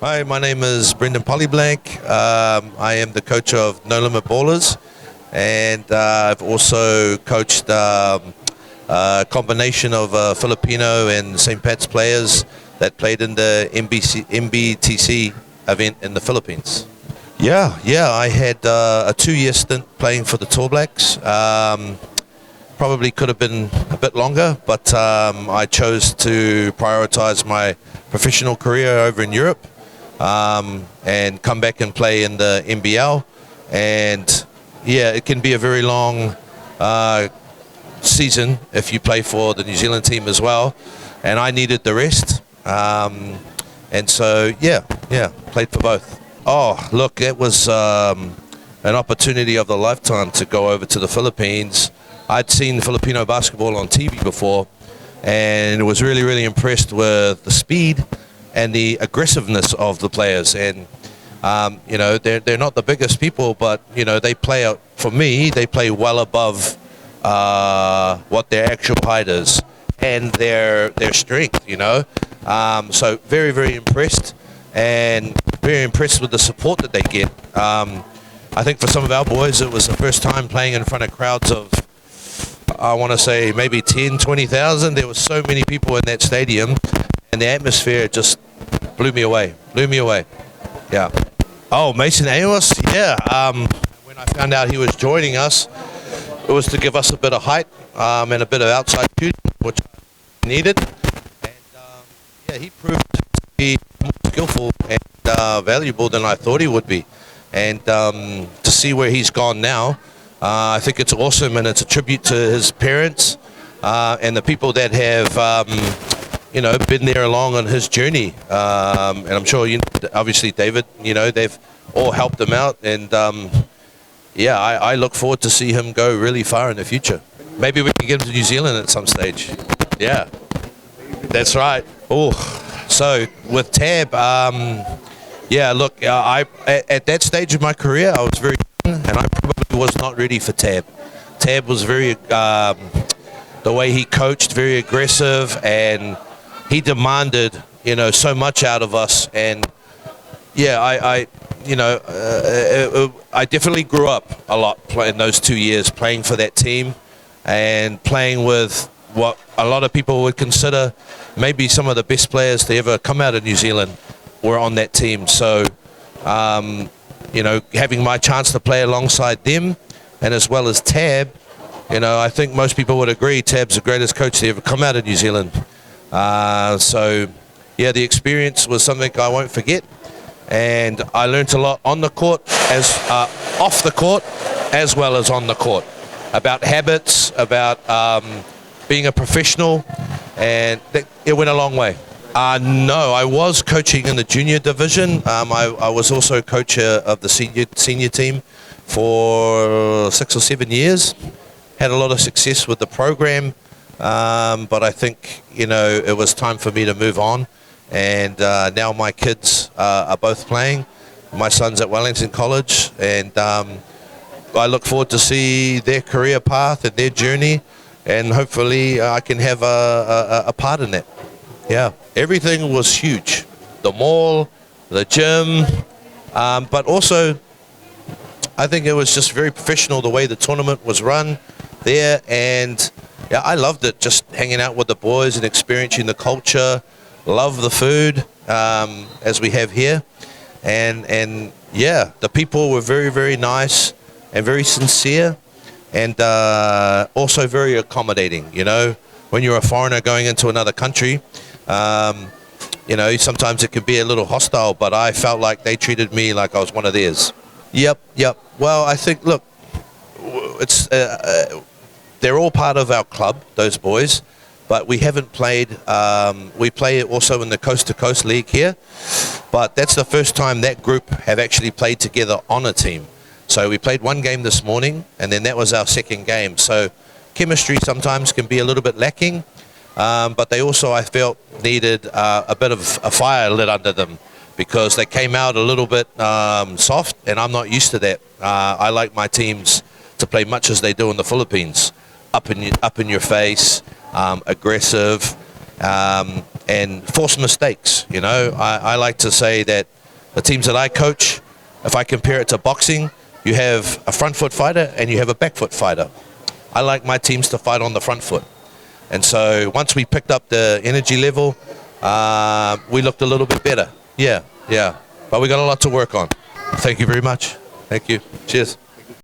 Hi, my name is Brendan Polyblank. I am the coach of No Limit Ballers, and I've also coached a combination of Filipino and St. Pat's players that played in the MBTC event in the Philippines. Yeah, I had a 2-year stint playing for the Tall Blacks. Probably could have been a bit longer, but I chose to prioritize my professional career over in Europe and come back and play in the NBL. And yeah, it can be a very long season if you play for the New Zealand team as well. And I needed the rest. And so, yeah, played for both. Oh, look, it was an opportunity of the lifetime to go over to the Philippines. I'd seen Filipino basketball on TV before and was really, really impressed with the speed and the aggressiveness of the players. And, you know, they're not the biggest people, but, you know, they play, for me, they play well above what their actual height is and their strength, you know. So very, very impressed, and very impressed with the support that they get. I think for some of our boys, it was the first time playing in front of crowds of, I want to say, maybe 10, 20,000. There were so many people in that stadium, and the atmosphere just blew me away. Yeah. Oh, Mason Aos, yeah. When I found out he was joining us, it was to give us a bit of height and a bit of outside shooting, which I needed. And yeah, he proved to be more skillful and valuable than I thought he would be. And to see where he's gone now, I think it's awesome, and it's a tribute to his parents and the people that have, you know, been there along on his journey. And I'm sure, you know, obviously David, you know, they've all helped him out. And yeah, I look forward to see him go really far in the future. Maybe we can get him to New Zealand at some stage. Yeah, that's right. Oh, so with Tab, yeah, look, at that stage of my career, I was very young, and I probably was not ready for Tab. Tab was very, the way he coached, very aggressive, and he demanded, you know, so much out of us. And yeah, you know, I definitely grew up a lot in those 2 years playing for that team and playing with what a lot of people would consider maybe some of the best players to ever come out of New Zealand were on that team. So, you know, having my chance to play alongside them and as well as Tab, you know, I think most people would agree Tab's the greatest coach to ever come out of New Zealand. So, yeah, the experience was something I won't forget. And I learned a lot on the court, as off the court, as well as on the court, about habits, about being a professional, and it went a long way. No, I was coaching in the junior division. I was also coach of the senior team for 6 or 7 years. Had a lot of success with the program, but I think, you know, it was time for me to move on. And now my kids are both playing. My son's at Wellington College, and I look forward to see their career path and their journey, and hopefully I can have a part in that. Yeah, everything was huge. The mall, the gym, but also I think it was just very professional the way the tournament was run there. And yeah, I loved it, just hanging out with the boys and experiencing the culture. Love the food, as we have here, and yeah, the people were very, very nice and very sincere, and also very accommodating. You know, when you're a foreigner going into another country, you know, sometimes it can be a little hostile, but I felt like they treated me like I was one of theirs. Yep. Well, I think, look, it's they're all part of our club, those boys. But we haven't played, we play also in the Coast to Coast League here, but that's the first time that group have actually played together on a team. So we played one game this morning, and then that was our second game. So chemistry sometimes can be a little bit lacking, but they also, I felt, needed a bit of a fire lit under them, because they came out a little bit soft, and I'm not used to that. I like my teams to play much as they do in the Philippines, up in your face, aggressive, and force mistakes. You know, I like to say that the teams that I coach, if I compare it to boxing, you have a front foot fighter and you have a back foot fighter. I like my teams to fight on the front foot. And so once we picked up the energy level, we looked a little bit better. Yeah. But we got a lot to work on. Thank you very much. Thank you. Cheers.